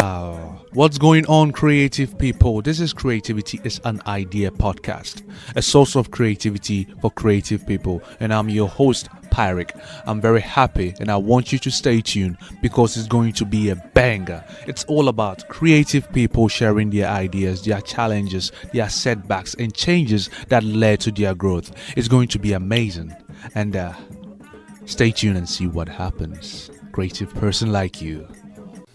Wow. What's going on, creative people? This is Creativity is an Idea podcast, a source of creativity for creative people. And I'm your host, Pyric. I'm very happy and I want you to stay tuned because it's going to be a banger. It's all about creative people sharing their ideas, their challenges, their setbacks, and changes that led to their growth. It's going to be amazing. And stay tuned and see what happens. Creative person like you.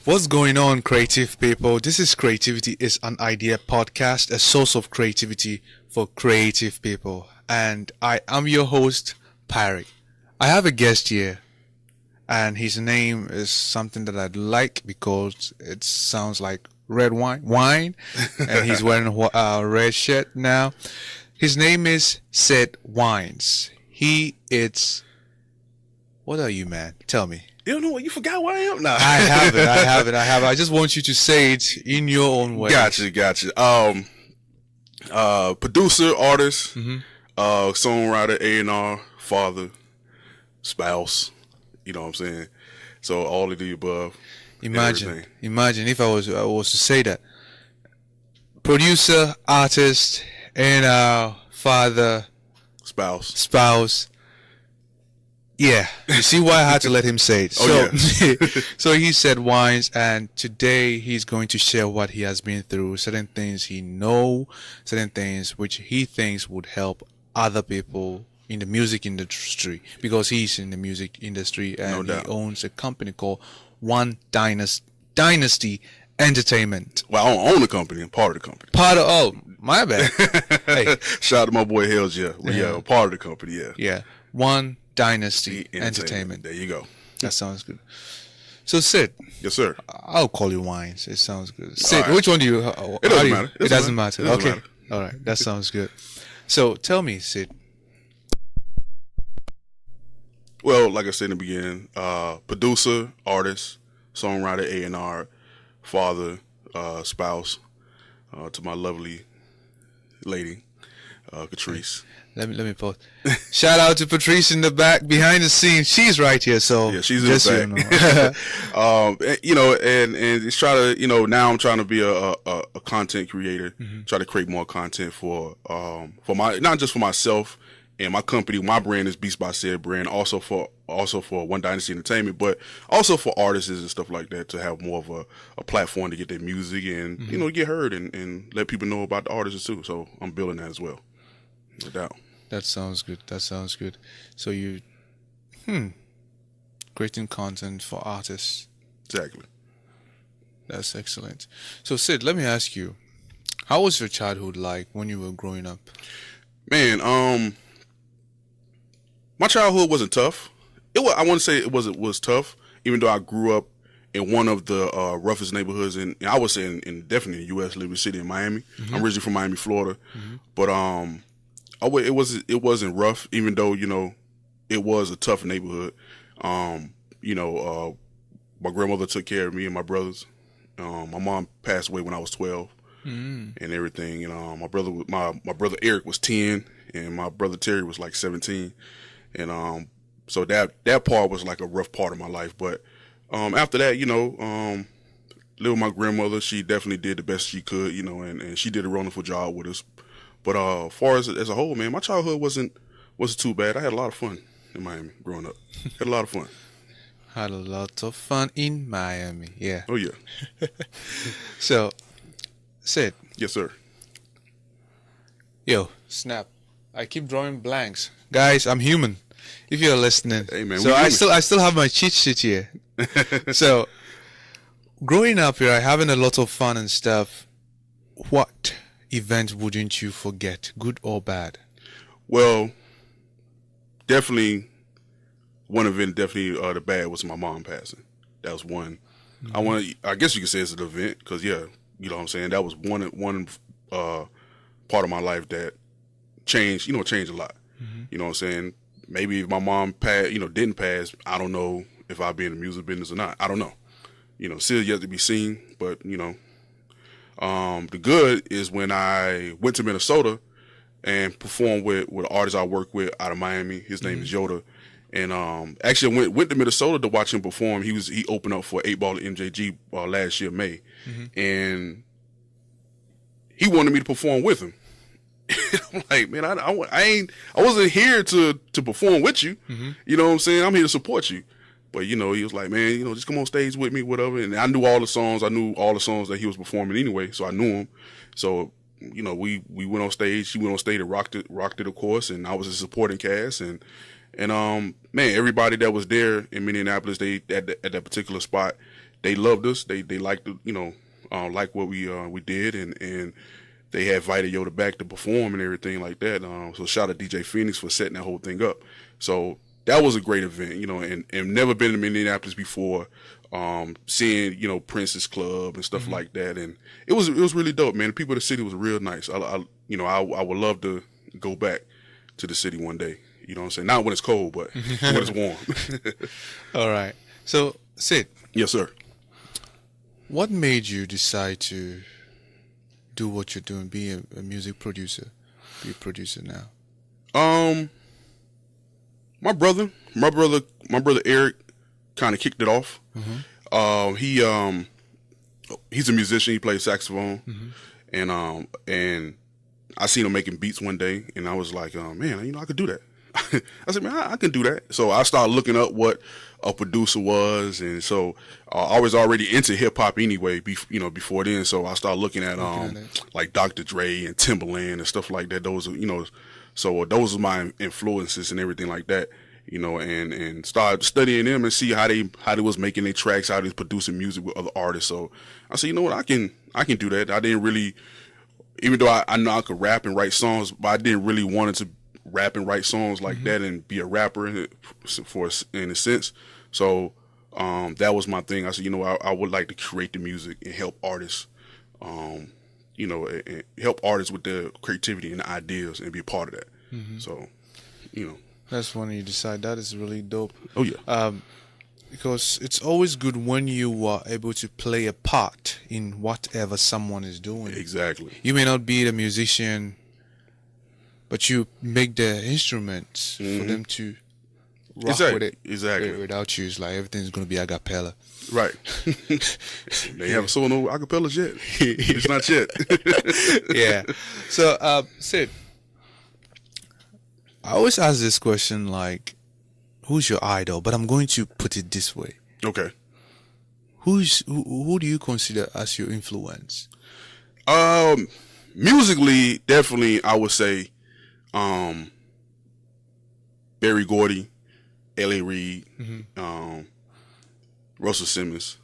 What's going on, creative people? This is Creativity is an Idea podcast, a source of creativity for creative people. And I am your host, Pyric. I have a guest here, and his name is something that I'd like because it sounds like red wine, and he's wearing a red shirt now. His name is Wynez. He is... What are you, man? Tell me. You don't know what? You forgot where I am now. I have it. I just want you to say it in your own way. Gotcha. Producer, artist, songwriter, A&R, father, spouse. You know what I'm saying? So all of the above. Imagine if I was to say that. Producer, artist, A&R, father, spouse. Yeah, you see why I had to let him say it. So he said Wynez, and today he's going to share what he has been through, certain things he knows, certain things which he thinks would help other people in the music industry, because he's in the music industry and he owns a company called One Dynasty Entertainment. Well, I don't own the company. I'm part of the company. My bad. Hey. Shout out to my boy Hells, yeah. Well, yeah, I'm part of the company, yeah. Yeah, One Dynasty Entertainment. There you go. That sounds good. So Sid. Yes, sir. I'll call you Wynez. It sounds good. Sid, right. which one do you? It doesn't matter. It doesn't matter. It doesn't Okay. matter. All right. That sounds good. So tell me, Sid. Well, like I said in the beginning, producer, artist, songwriter, A&R, father, spouse, to my lovely lady, Catrice. Let me pause. Shout out to Patrice in the back, behind the scenes. She's right here, so yeah, she's in the back. And it's try to, now I'm trying to be a content creator, try to create more content for my, not just for myself and my company. My brand is Beast by Said brand, also for One Dynasty Entertainment, but also for artists and stuff like that, to have more of a platform to get their music and get heard and let people know about the artists too. So I'm building that as well, no doubt. That sounds good. So you, creating content for artists. Exactly. That's excellent. So Sid, let me ask you, how was your childhood like when you were growing up? Man, my childhood wasn't tough. I want to say it was tough, even though I grew up in one of the roughest neighborhoods I would say in definitely the U.S., Liberty City in Miami. I'm originally from Miami, Florida, but it wasn't rough, even though it was a tough neighborhood. My grandmother took care of me and my brothers. My mom passed away when I was 12, and everything. And my brother Eric was 10, and my brother Terry was like 17, and so that part was like a rough part of my life. But after that, live with my grandmother. She definitely did the best she could, and she did a wonderful job with us. But as far as a whole, man, my childhood wasn't too bad. I had a lot of fun in Miami growing up. Had a lot of fun. Had a lot of fun in Miami. Yeah. Oh yeah. So, Sid. Yes, sir. Yo, snap! I keep drawing blanks, guys. I'm human. If you're listening, hey man. So I still have my cheat sheet here. So, growing up here, having a lot of fun and stuff. What event wouldn't you forget, good or bad? Well, definitely one event, the bad was my mom passing. That was one. I guess you could say it's an event, because you know what I'm saying, that was one part of my life that changed a lot. You know what I'm saying? Maybe if my mom didn't pass, I don't know if I'd be in the music business or not. I don't know. Still yet to be seen, but the good is when I went to Minnesota and performed with an artist I work with out of Miami. His name is Yoda, And actually, I went to Minnesota to watch him perform. He opened up for 8 Ball at MJG last year, May, and he wanted me to perform with him. I'm like, man, I wasn't here to perform with you. You know what I'm saying? I'm here to support you. But he was like, man, just come on stage with me, whatever. And I knew all the songs. I knew all the songs that he was performing anyway, so I knew him. So we went on stage. He went on stage and rocked it, of course. And I was a supporting cast. And man, everybody that was there in Minneapolis, they at that particular spot, they loved us. They liked like what we did, and they had invited Yoda back to perform and everything like that. So shout out DJ Phoenix for setting that whole thing up. So that was a great event, and never been to Minneapolis before. Seeing Prince's Club and stuff like that, and it was really dope, man. The people of the city was real nice. I would love to go back to the city one day. You know what I'm saying? Not when it's cold, but when it's warm. All right. So Sid. Yes, sir. What made you decide to do what you're doing, be a music producer, be a producer now? My brother Eric kind of kicked it off. He's a musician. He plays saxophone, and I seen him making beats one day, and I was like, man, I could do that. I said, man, I can do that. So I started looking up what a producer was, and so I was already into hip hop anyway. Before then, so I started looking at like Dr. Dre and Timberland and stuff like that. Those so those were my influences and everything like that. And started studying them and see how they was making their tracks, how they was producing music with other artists. So I said, you know what, I can do that. I didn't really, even though I know I could rap and write songs, but I didn't really want to rap and write songs like that and be a rapper in a sense. So that was my thing. I said, I would like to create the music and help artists, and help artists with their creativity and ideas and be a part of that. So, That's when you decide. That is really dope. Oh yeah. Because it's always good when you are able to play a part in whatever someone is doing. Exactly. You may not be the musician, but you make the instruments for them to rock with it. Exactly. Without you, it's like everything's going to be a cappella. Right. They haven't sold no acapellas yet. It's not yet. Yeah. So, Sid, I always ask this question, like, who's your idol? But I'm going to put it this way. Okay. Who do you consider as your influence? Musically, definitely, I would say, Berry Gordy, L.A. Reid, Russell Simmons,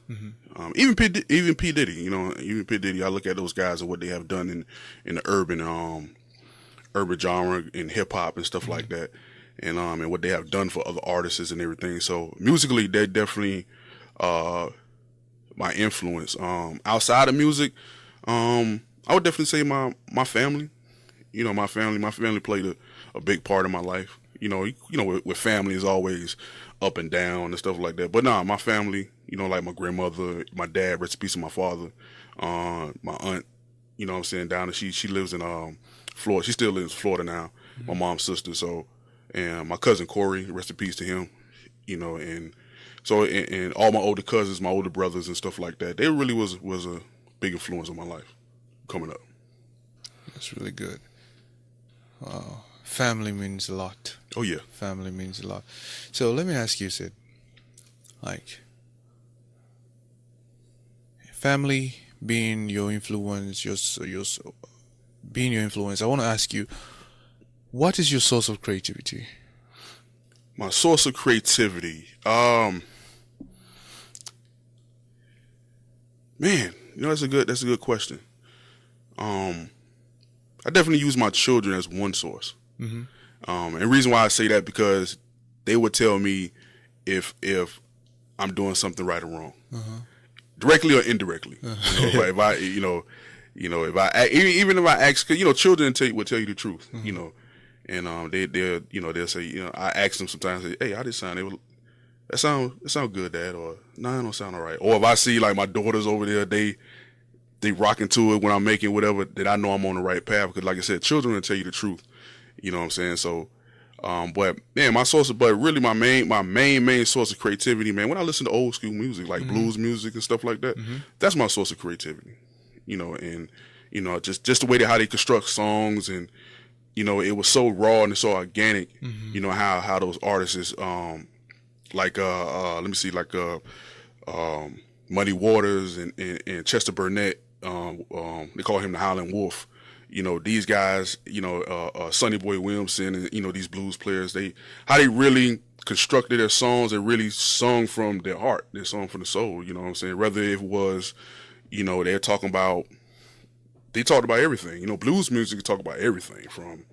even P. Diddy. Even P. Diddy. I look at those guys and what they have done in the urban genre and hip hop and stuff like that, and what they have done for other artists and everything. So musically, they're definitely my influence. Outside of music, I would definitely say my family. My family played a big part of my life. With family is always up and down and stuff like that. But my family, like my grandmother, my dad, rest in peace to my father, my aunt, what I'm saying, down there, she lives in Florida. She still lives in Florida now. My mom's sister. So, and my cousin Corey, rest in peace to him. And so and all my older cousins, my older brothers and stuff like that. They really was a big influence on my life coming up. That's really good. Family means a lot. Oh yeah, family means a lot. So let me ask you, Sid, like, family being your influence, being your influence, I want to ask you, what is your source of creativity? My source of creativity, man, that's a good question. I definitely use my children as one source. And the reason why I say that, because they would tell me if I'm doing something right or wrong, directly or indirectly. If I even if I ask, because children will tell you the truth. And they'll say, I ask them sometimes, hey, how did it sound? That sound good, Dad, or no, it don't sound all right. Or if I see like my daughters over there, they rocking to it when I'm making whatever, that I know I'm on the right path. Because like I said, children will tell you the truth. You know what I'm saying? So But man, really my main source of creativity, man, when I listen to old school music, like blues music and stuff like that, that's my source of creativity. And just the way how they construct songs, and it was so raw and so organic. How those artists is let me see, like Muddy Waters and Chester Burnett, they call him the Howlin' Wolf. These guys, Sonny Boy Williamson, and these blues players, how they really constructed their songs. They really sung from their heart. They sung from the soul. You know what I'm saying? Whether it was, they talked about everything. Blues music talk about everything from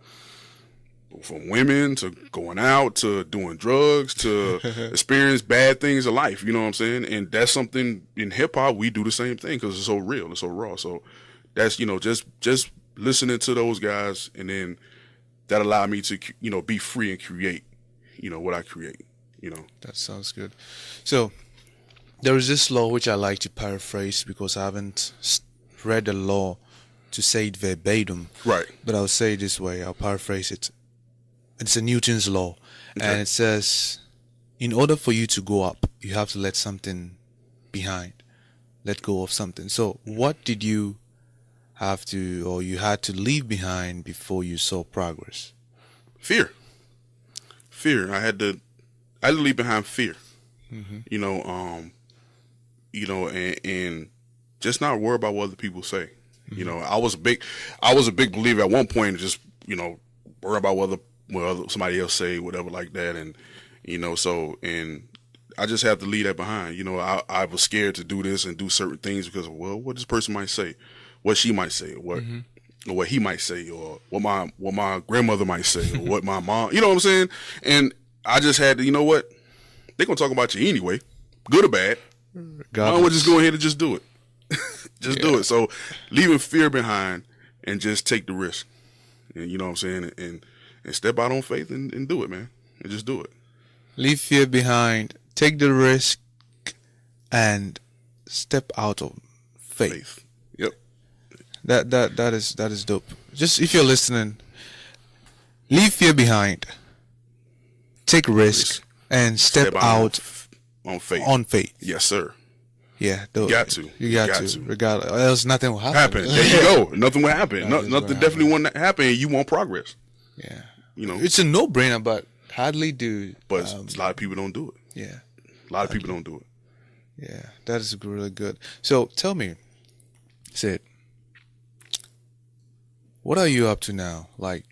women to going out to doing drugs to experience bad things in life. You know what I'm saying? And that's something in hip hop we do the same thing because it's so real, it's so raw. So that's just listening to those guys, and then that allowed me to be free and create what I create. That sounds good. So there is this law which I like to paraphrase because I haven't read the law to say it verbatim, right? But I'll say it this way, I'll paraphrase it. It's a Newton's law. Okay. And it says, in order for you to go up, you have to let something behind, let go of something. So what did you have to, or you had to leave behind before you saw progress? Fear. I had to leave behind fear. And just not worry about what other people say. I was a big believer at one point, just worry about what somebody else say, whatever like that, and and I just have to leave that behind. I was scared to do this and do certain things because of, what this person might say, what she might say, or what he might say, or what my grandmother might say, or what my mom, what I'm saying? And I just had to, they're gonna talk about you anyway, good or bad. I would just go ahead and just do it. Do it. So leaving fear behind and just take the risk. And you know what I'm saying? And step out on faith and do it, man. And just do it. Leave fear behind, take the risk, and step out on faith. Yep. That is dope. Just if you're listening, leave fear behind, take risk, and step out on faith. On faith. Yes, sir. Yeah, you got to. You got to. Regardless, else nothing will happen. There you go. Nothing will happen. Nothing definitely won't happen. And you want progress. Yeah. It's a no-brainer, but hardly do. But a lot of people don't do it. Yeah. A lot of people don't do it. Yeah, that is really good. So tell me, Sid, what are you up to now? Like,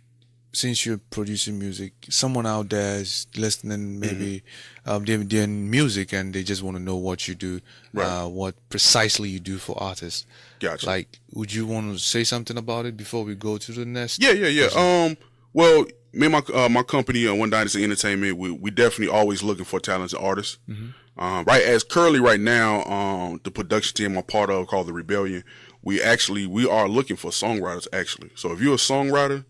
since you're producing music, someone out there is listening, maybe they're doing music and they just want to know what you do, right. What precisely you do for artists. Gotcha. Like, would you want to say something about it before we go to the next? Yeah. Well, me and my company, One Dynasty Entertainment, we definitely always looking for talented artists. Right now, the production team I'm part of, called The Rebellion, we are looking for songwriters, actually. So if you're a songwriter,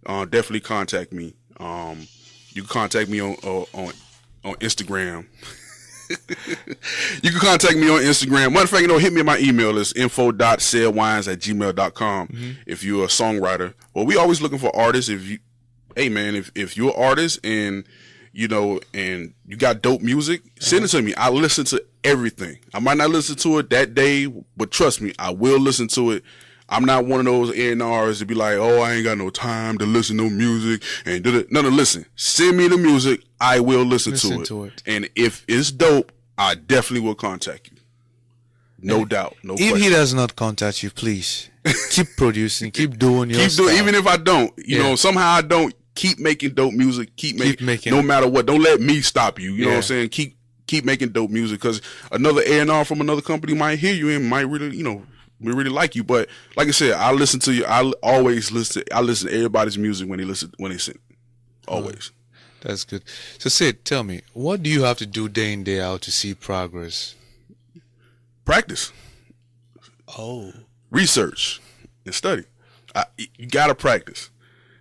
definitely contact me. You can contact me on Instagram. You can contact me on Instagram. Matter of fact, hit me at my email. It's info.saidwines@gmail.com. If you're a songwriter. Well, we always looking for artists. If you're an artist and and you got dope music, send it to me. I listen to everything. I might not listen to it that day, but trust me, I will listen to it. I'm not one of those A&Rs to be like, oh, I ain't got no time to listen to music and do it. No, listen. Send me the music. I will listen to it. And if it's dope, I definitely will contact you. No doubt. No question. If he does not contact you, please keep producing, keep doing your stuff. Even if I don't, somehow I don't, keep making dope music. Keep making no matter what. Don't let me stop you. You know what I'm saying? Keep making dope music, because another A&R from another company might hear you and might really, we really like you. But like I said, I listen to you. I listen to everybody's music when they sing. Always. That's good. So Sid, tell me, what do you have to do day in, day out to see progress? Practice. Oh. Research and study. You gotta practice.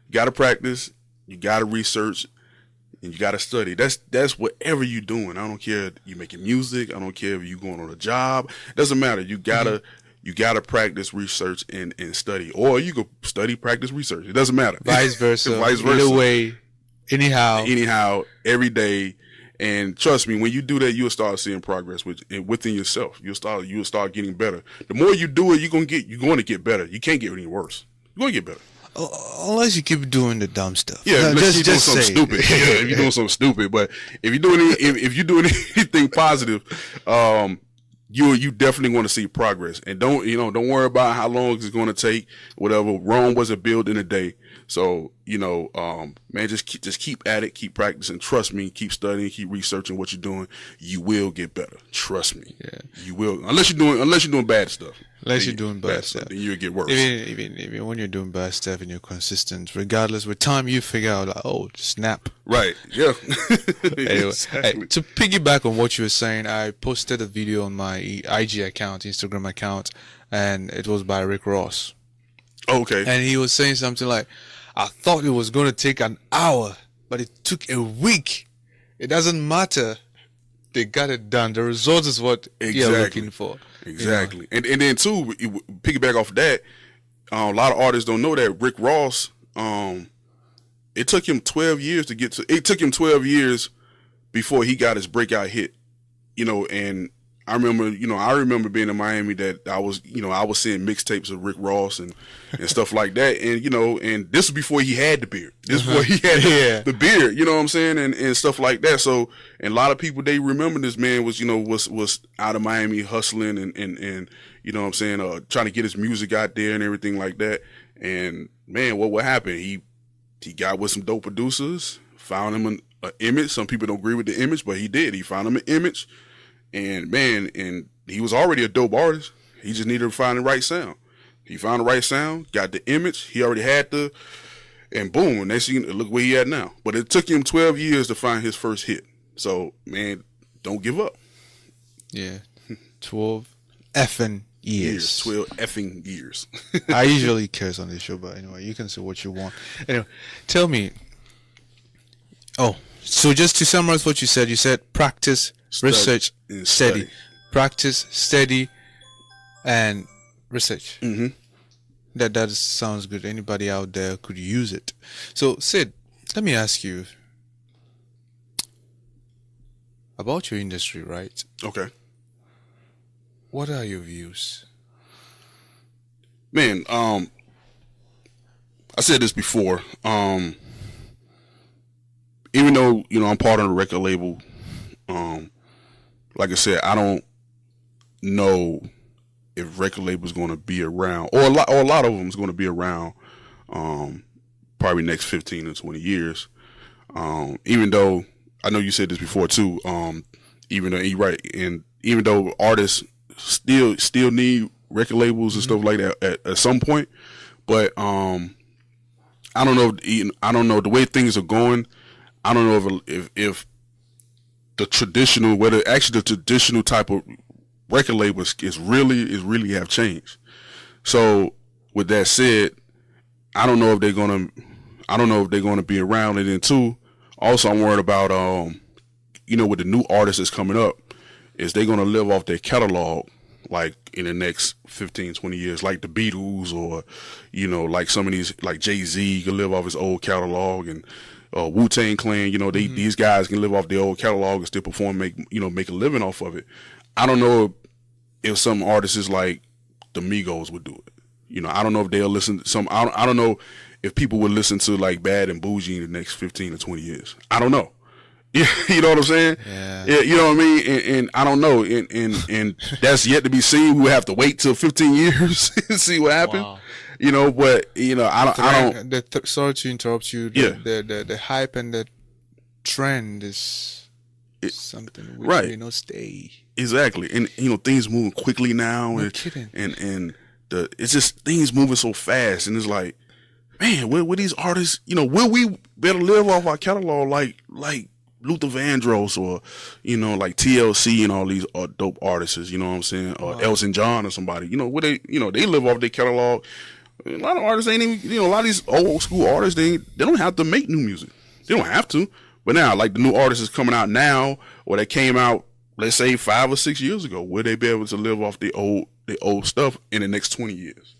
You gotta practice. You gotta research. And you gotta study. That's whatever you're doing. I don't care if you're making music. I don't care if you're going on a job. It doesn't matter. You gotta practice, research, and study. Or you could study, practice, research. It doesn't matter. Vice versa. Either way, anyhow, every day. And trust me, when you do that, you'll start seeing progress within yourself. You'll start getting better. The more you do it, you're going to get better. You can't get any worse. You're going to get better. Unless you keep doing the dumb stuff. Yeah, unless you're doing something stupid. Yeah, if you're doing something stupid. But if you're doing anything positive, you definitely want to see progress. And don't worry about how long it's going to take. Whatever. Rome wasn't built in a day. So, man, just keep at it, keep practicing. Trust me, keep studying, keep researching what you're doing. You will get better. Trust me. Yeah. You will. Unless you're doing bad stuff. Unless you're doing bad stuff, then you'll get worse. Even when you're doing bad stuff and you're consistent, regardless, with time you figure out like, oh, snap. Right. Yeah. Anyway, Exactly. to piggyback on what you were saying, I posted a video on my IG account, Instagram account, and it was by Rick Ross. Okay. And he was saying something like, I thought it was going to take an hour, but it took a week. It doesn't matter. They got it done. The result is what you're looking for. Exactly. And then too, piggyback off of that, a lot of artists don't know that Rick Ross, it took him 12 years it took him 12 years before he got his breakout hit. And I remember being in Miami that I was seeing mixtapes of Rick Ross and stuff like that. And, and this was before he had the beard. This was before he had the beard, you know what I'm saying? And stuff like that. So, and a lot of people, they remember this man was out of Miami hustling and you know what I'm saying? Trying to get his music out there and everything like that. And man, what happened? He got with some dope producers, found him an image. Some people don't agree with the image, but he did. He found him an image. And man, and he was already a dope artist. He just needed to find the right sound. He found the right sound, got the image. He already had and boom, and look where he at now. But it took him 12 years to find his first hit. So man, don't give up. Yeah, 12 effing years. 12 effing years. I usually curse on this show, but anyway, you can say what you want. Anyway, tell me. Oh, so just to summarize what you said practice, research, steady. Practice, steady, and research. Mm-hmm. That sounds good. Anybody out there could use it. So, Sid, let me ask you about your industry, right? Okay. What are your views? Man, I said this before. Even though, I'm part of the record label, like I said, I don't know if record label's going to be around, or a lot of them is going to be around, probably next 15 or 20 years. Even though I know you said this before too. Even though you're right, and even though artists still need record labels and stuff like that at some point, but I don't know. I don't know the way things are going. I don't know if the traditional, the traditional type of record labels is really have changed. So with that said, I don't know if they're gonna be around. And then too, also I'm worried about with the new artists that's coming up, is they gonna live off their catalog like in the next 15, 20 years, like the Beatles, or like some of these, like Jay-Z can live off his old catalog, and Wu-Tang Clan, these guys can live off their old catalog and still perform, make a living off of it. I don't know if some artists like the Migos would do it. I don't know if they'll listen to some. I don't know if people would listen to like Bad and Bougie in the next 15 or 20 years. I don't know. You know what I'm saying? Yeah. You know what I mean? And I don't know. And that's yet to be seen. We will have to wait till 15 years and see what happens. Wow. But I don't. Sorry to interrupt you. The hype and the trend is something which right. may not stay. Exactly, and things moving quickly now, and it's just things moving so fast, and it's like, man, will these artists, will we better live off our catalog like Luther Vandross, or like TLC and all these dope artists, you know what I'm saying, or Elton John or somebody, where they live off their catalog. A lot of artists ain't even, a lot of these old school artists, they don't have to make new music. They don't have to. But now, like the new artists is coming out now, or they came out, let's say 5 or 6 years ago, will they be able to live off the old stuff in the next 20 years?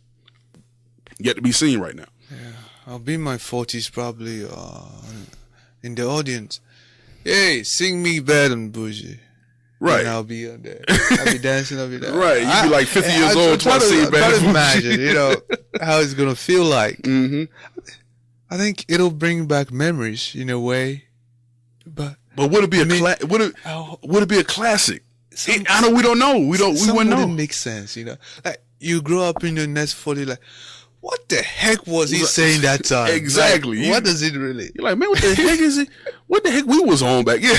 Yet to be seen right now. Yeah, I'll be in my 40s probably, in the audience, hey, sing me Bad and Bougie. Right. And I'll be on there. I'll be dancing. I'll be dancing. Right. You'd be like 50 years old trying to sing Bad and Bougie. Imagine, how it's going to feel like. Mm-hmm. I think it'll bring back memories in a way. But would it be would it be a classic? I know we don't know. We wouldn't know. Wouldn't make sense, Like you grow up in the next 40, like, what the heck was he saying that time? Exactly. Like, what does it really? You're like, man, what the heck is it? What the heck we was on back? Yeah,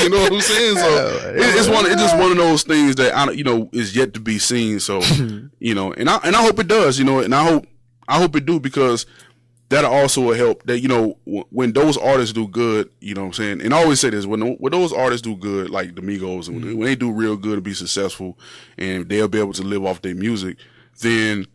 you know what I'm saying? So it's just one of those things that is yet to be seen. So and I hope it does. And I hope it do, because that also will help. That when those artists do good, you know what I'm saying. And I always say this: when those artists do good, like the Migos, and when they do real good and be successful, and they'll be able to live off their music, then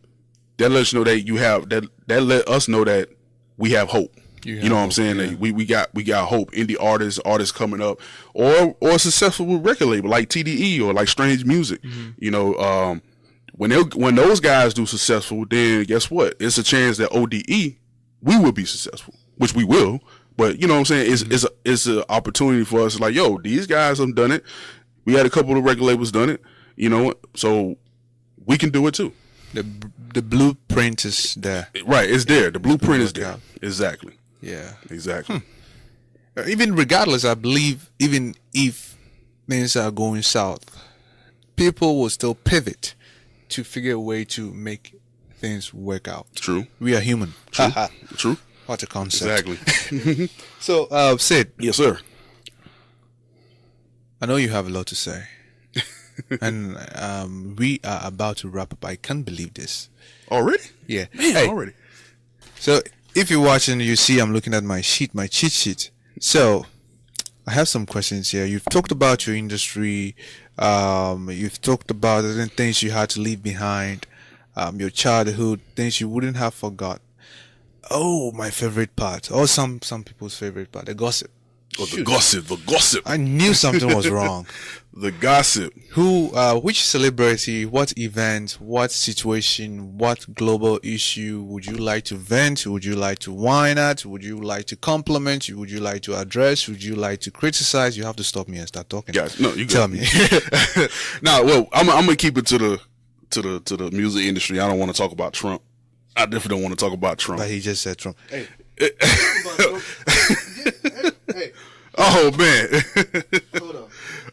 that lets you know that you have that let us know that we have hope. You know what I'm saying? Yeah. That we got hope. Indie artists coming up, or successful record label like TDE or like Strange Music. Mm-hmm. When those guys do successful, then guess what? It's a chance that ODE we will be successful, which we will. But you know what I'm saying? It's an opportunity for us. Like, yo, these guys have done it. We had a couple of record labels done it. So we can do it too. The blueprint is there. Right, it's there. The blueprint is there. Exactly. Yeah. Exactly. Even regardless, I believe, even if things are going south, people will still pivot to figure a way to make things work out. True. We are human. True. True. What a concept. Exactly. So, Sid. Yes, sir. I know you have a lot to say. And we are about to wrap up. I can't believe this. Already? Yeah. Man, already. So, if you're watching, you see I'm looking at my cheat sheet. So, I have some questions here. You've talked about your industry. You've talked about the things you had to leave behind. Your childhood, things you wouldn't have forgot. Oh, my favorite part. Or some people's favorite part. The gossip. Oh, the gossip. I knew something was wrong. The gossip. Which celebrity, what event, what situation, what global issue would you like to vent? Would you like to whine at? Would you like to compliment? Would you like to address? Would you like to criticize? You have to stop me and start talking. Guys, no, you tell me. Nah, well, I'm gonna keep it to the music industry. I don't want to talk about Trump. I definitely don't want to talk about Trump. But he just said Trump. Hey. Hey. Oh man. Hold on.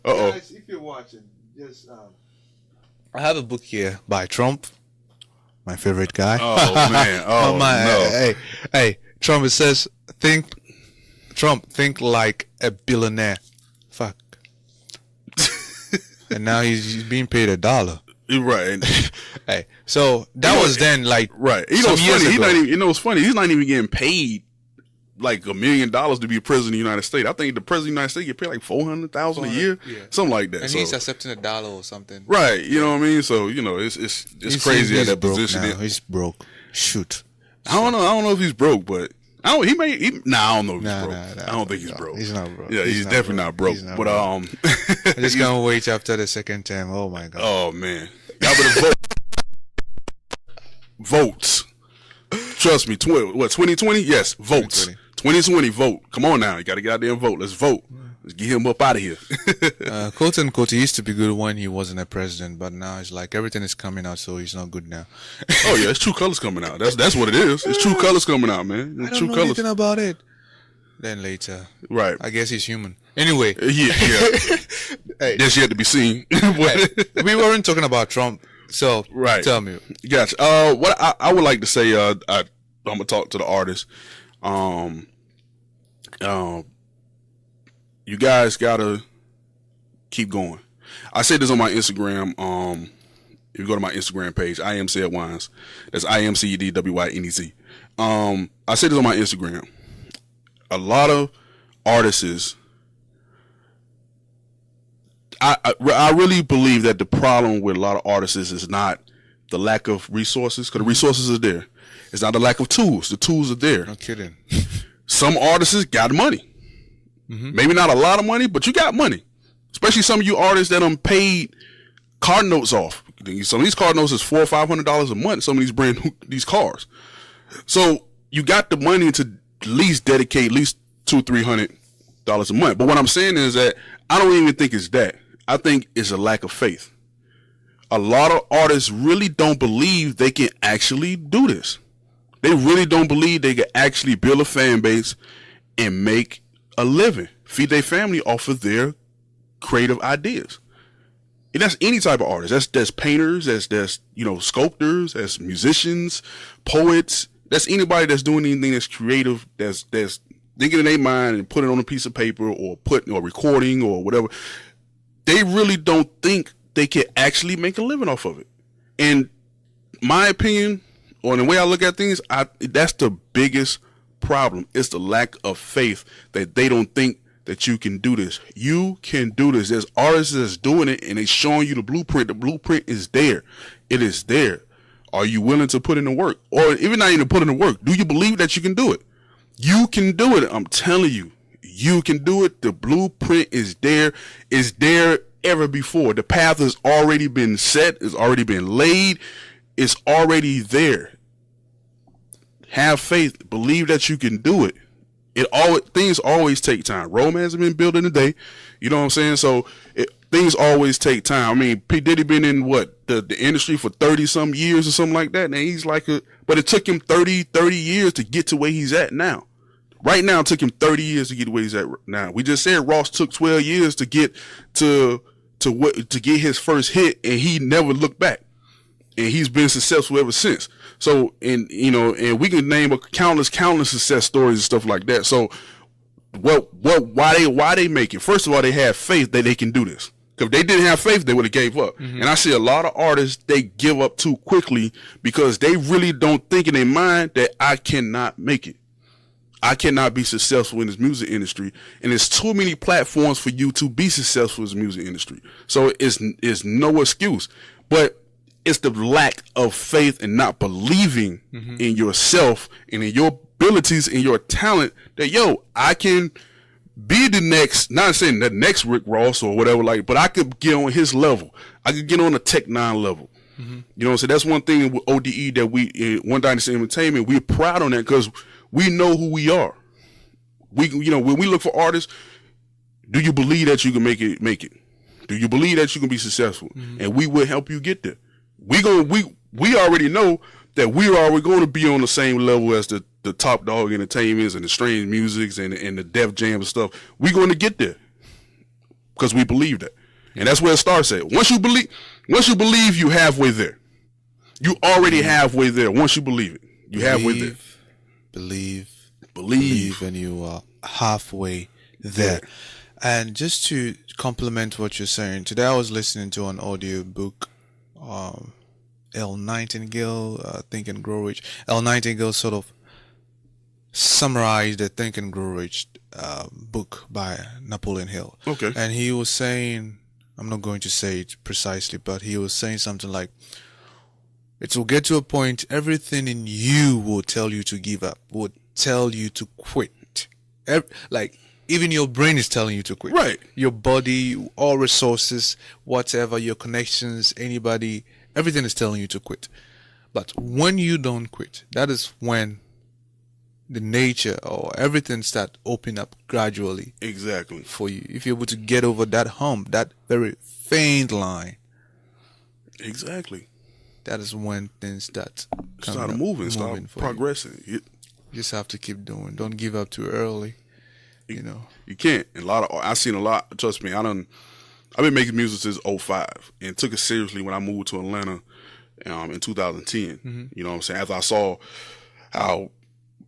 Uh-oh. Guys, if you're watching, just I have a book here by Trump, my favorite guy. Oh man. Oh no. Hey, Trump. It says think like a billionaire. Fuck. And now he's being paid $1. Right. Hey, so that was then, like, right. You know what's funny? It's funny. He's not even getting paid like $1 million to be president of the United States. I think the president of the United States get paid like $400,000 a year, something like that. And he's accepting $1 or something. Right. You know what I mean? So it's crazy at that position. Now. He's broke. Shoot. I don't know if he's broke, but I don't know if he's broke. I don't think he's broke. He's not broke. Yeah, he's definitely not broke. But I just can't wait after the second term. Oh my god. Oh man. Y'all better vote. Votes. Trust me. 2020? Yes, votes. 2020, vote. Come on now. You got to get out there and vote. Let's vote. Let's get him up out of here. Quote unquote, he used to be good when he wasn't a president, but now it's like everything is coming out, so he's not good now. Oh yeah, it's true colors coming out. That's what it is. It's true colors coming out, man. I don't know anything about it. Then later, right? I guess he's human. Anyway, yeah. Hey. That's yet to be seen. Hey, we weren't talking about Trump, so right. Tell me. Gotcha. What I would like to say, I'm gonna talk to the artists. You guys gotta keep going. I said this on my Instagram. If you go to my Instagram page, I am Said Wynez. That's IMCEDWYNEZ. I said this on my Instagram. A lot of artists. I really believe that the problem with a lot of artists is not the lack of resources, because the resources are there. It's not the lack of tools. The tools are there. No kidding. Some artists got money. Mm-hmm. Maybe not a lot of money, but you got money. Especially some of you artists that paid car notes off. Some of these car notes is $400 or $500 a month. Some of these cars. So you got the money to at least dedicate at least $200-$300 a month. But what I'm saying is that I don't even think it's that. I think it's a lack of faith. A lot of artists really don't believe they can actually do this. They really don't believe they can actually build a fan base and make a living, feed their family off of their creative ideas. And that's any type of artist. That's painters, that's sculptors, that's musicians, poets. That's anybody that's doing anything that's creative, that's thinking in their mind and putting it on a piece of paper or recording or whatever. They really don't think they can actually make a living off of it. And my opinion, or the way I look at things, that's the biggest problem. It's the lack of faith that they don't think that you can do this. You can do this. There's artists that's doing it and they showing you the blueprint. The blueprint is there. It is there. Are you willing to put in the work? Or even not even put in the work, do you believe that you can do it? You can do it. I'm telling you, you can do it. The blueprint is there. It's there ever before. The path has already been set. It's already been laid. It's already there. Have faith. Believe that you can do it. Things always take time. Rome hasn't been built in a day. You know what I'm saying? So things always take time. I mean, P. Diddy been in the industry for 30 some years or something like that. And he's but it took him 30 years to get to where he's at now. Right now, it took him 30 years to get where he's at now. We just said Ross took 12 years to get to get his first hit, and he never looked back. And he's been successful ever since. So, and we can name countless success stories and stuff like that. So, why they make it? First of all, they have faith that they can do this. Because if they didn't have faith, they would have gave up. Mm-hmm. And I see a lot of artists, they give up too quickly because they really don't think in their mind that I cannot make it. I cannot be successful in this music industry. And there's too many platforms for you to be successful in the music industry. So it's no excuse. But it's the lack of faith and not believing in yourself and in your abilities and your talent that, I can be the next, not saying the next Rick Ross or whatever, but I could get on his level. I could get on the Tech Nine level. Mm-hmm. You know, so that's one thing with ODE that One Dynasty Entertainment, we're proud on that because we know who we are. When we look for artists, do you believe that you can make it? Do you believe that you can be successful? Mm-hmm. And we will help you get there. We already know that we are going to be on the same level as the Top Dog Entertainments and the Strange Musics and the Def Jam and stuff. We're going to get there because we believe that, and that's where it starts at. Once you believe, you halfway there. You already halfway there. Once you believe it, you halfway there. Believe, and you are halfway there. Yeah. And just to complement what you're saying, today I was listening to an audio book. L. Nightingale, Think and Grow Rich. L. Nightingale sort of summarized the Think and Grow Rich book by Napoleon Hill. Okay. And he was saying, I'm not going to say it precisely, but he was saying something like, it will get to a point, everything in you will tell you to give up, will tell you to quit. Even your brain is telling you to quit. Right. Your body, all resources, whatever, your connections, anybody, everything is telling you to quit. But when you don't quit, that is when the nature or everything start opening up gradually. Exactly. For you. If you're able to get over that hump, that very faint line. Exactly. That is when things start moving, start progressing. You just have to keep doing. Don't give up too early. You can't. And I've seen a lot. Trust me, I've been making music since 2005 and took it seriously when I moved to Atlanta in 2010. Mm-hmm. You know what I'm saying? After I saw how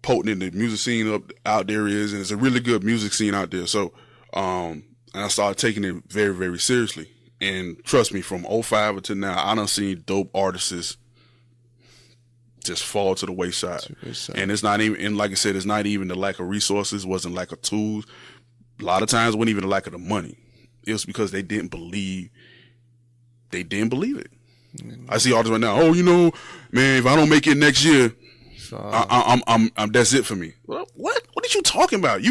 potent the music scene out there is, and it's a really good music scene out there. So, and I started taking it very, very seriously. And trust me, from 2005 until now, I done seen dope artists just fall to the wayside. And it's not even, and like I said, it's not even the lack of resources, wasn't lack of tools. A lot of times it wasn't even the lack of the money. It was because they didn't believe it. Mm-hmm. I see artists right now, man, if I don't make it next year, I'm that's it for me. What are you talking about?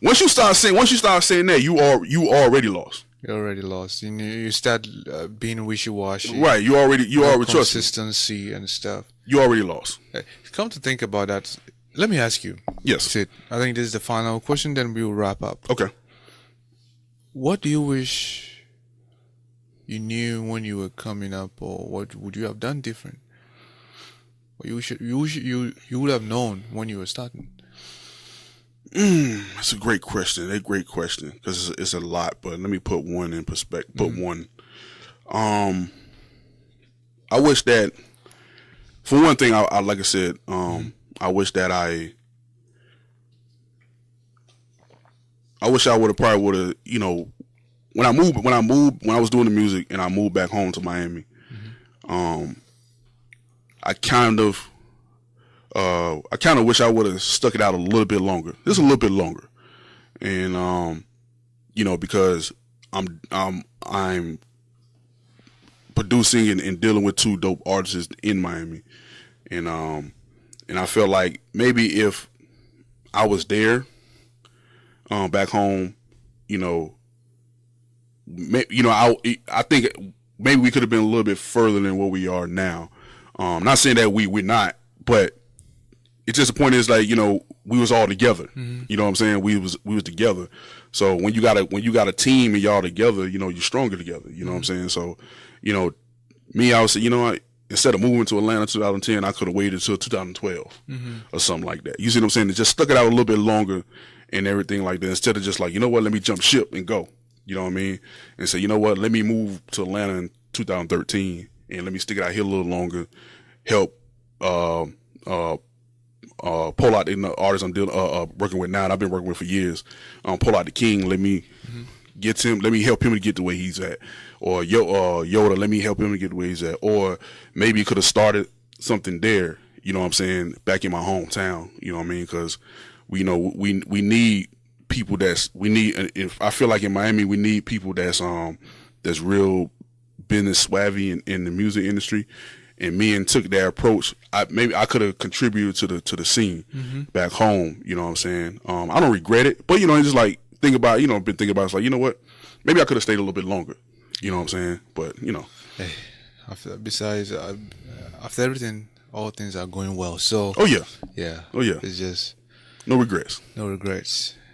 Once you start saying that, you already lost. You're already lost. You start being wishy-washy. Right. You already trust consistency and stuff. You already lost. Come to think about that, let me ask you. Yes. Sid, I think this is the final question, then we will wrap up. Okay. What do you wish you knew when you were coming up, or what would you have done different? Or you would have known when you were starting? That's a great question. A great question, because it's a lot. But let me put one in perspective. Put one. I wish that, for one thing, I like I said, I wish that I wish I would have you know, when I was doing the music and I moved back home to Miami, I kind of wish I would have stuck it out a little bit longer, just a little bit longer, and you know, because I'm producing and dealing with two dope artists in Miami, and I felt like maybe if I was there, back home, you know, I think maybe we could have been a little bit further than where we are now. Not saying that we're not, but it's just the point is, like, you know, we was all together. Mm-hmm. You know what I'm saying? We was together. So when you got a team and y'all together, you know, you're stronger together. You know what I'm saying? So, you know, me, I would say, you know what? Instead of moving to Atlanta 2010, I could have waited until 2012 or something like that. You see what I'm saying? It just stuck it out a little bit longer and everything like that. Instead of just like, you know what? Let me jump ship and go. You know what I mean? And say, you know what? Let me move to Atlanta in 2013 and let me stick it out here a little longer. Help pull out the artists I'm working with now, and I've been working with for years. Pull out the King. Let me get him. Let me help him to get the way he's at. Or Yoda. Let me help him to get the way he's at. Or maybe could have started something there. You know what I'm saying? Back in my hometown. You know what I mean? Because we need people if I feel like in Miami we need people that's real business savvy in the music industry. And me and took that approach. Maybe I could have contributed to the scene back home. You know what I'm saying? I don't regret it, but you know, it's just like been thinking about. It's like, you know what? Maybe I could have stayed a little bit longer. You know what I'm saying? But you know, hey, after everything, all things are going well. So oh yeah, it's just no regrets.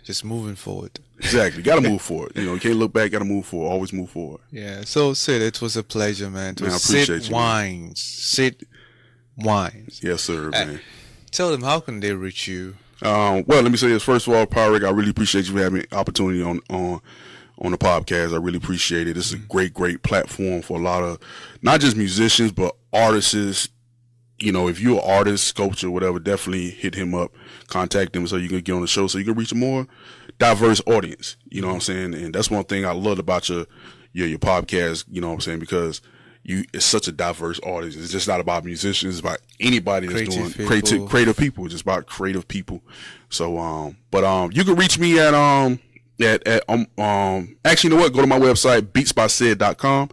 Just moving forward. Exactly. Got to move forward. You know, you can't look back. Got to move forward. Always move forward. Yeah. So, Sid, it was a pleasure, man. I appreciate you. Sid Wynez. Yes, sir, man. Tell them, how can they reach you? Well, let me say this. First of all, Pyrick, I really appreciate you having the opportunity on the podcast. I really appreciate it. This is a great platform for a lot of, not just musicians, but artists. You know, if you're an artist, sculptor, whatever, definitely hit him up, contact him so you can get on the show, so you can reach a more diverse audience. You know what I'm saying? And that's one thing I loved about your podcast. You know what I'm saying? Because it's such a diverse audience. It's just not about musicians. It's about anybody that's doing creative people. It's just about creative people. So, but you can reach me at actually, you know what? Go to my website, beatsbysid.com.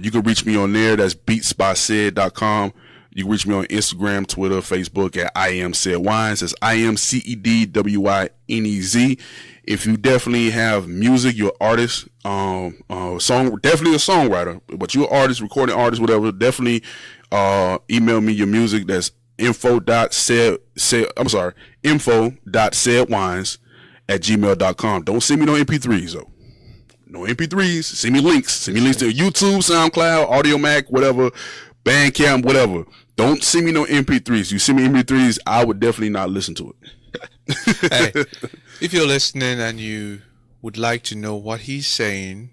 You can reach me on there. That's beatsbysid.com. You can reach me on Instagram, Twitter, Facebook at I am Sid Wynez. That's IamCedWynez. If you definitely have music, you're an artist, definitely a songwriter, but you're an artist, recording artist, whatever, definitely email me your music. That's info.sedwines@gmail.com. Don't send me no MP3s though. No MP3s. Send me links. Send me links to YouTube, SoundCloud, AudioMac, whatever, Bandcamp, whatever. Don't send me no MP3s. You send me MP3s, I would definitely not listen to it. Hey, if you're listening and you would like to know what he's saying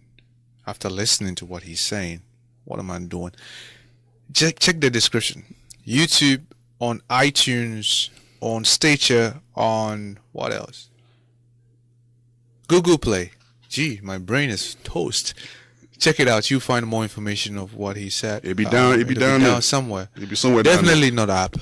after listening to what he's saying, what am I doing? Check the description. YouTube, on iTunes, on Stitcher, on what else? Google Play. Gee, my brain is toast. Check it out. You'll find more information of what he said. It'll be down there somewhere. It'll be somewhere Definitely not up,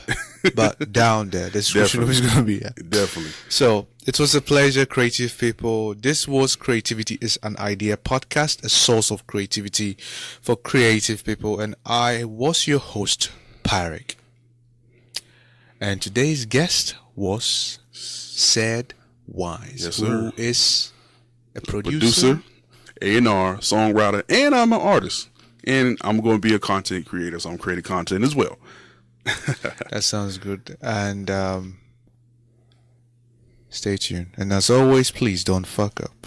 but down there. The description is going to be. Definitely. So, it was a pleasure, creative people. This was Creativity is an Idea podcast, a source of creativity for creative people. And I was your host, Pyrick. And today's guest was Sid Wynez, yes, sir. Who is a producer, A&R, songwriter, and I'm an artist. And I'm going to be a content creator, so I'm creating content as well. That sounds good. And Stay tuned. And as always, please don't fuck up.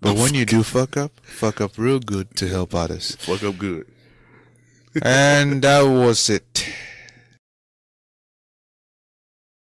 But when you do fuck up real good to help others. Fuck up good. And that was it.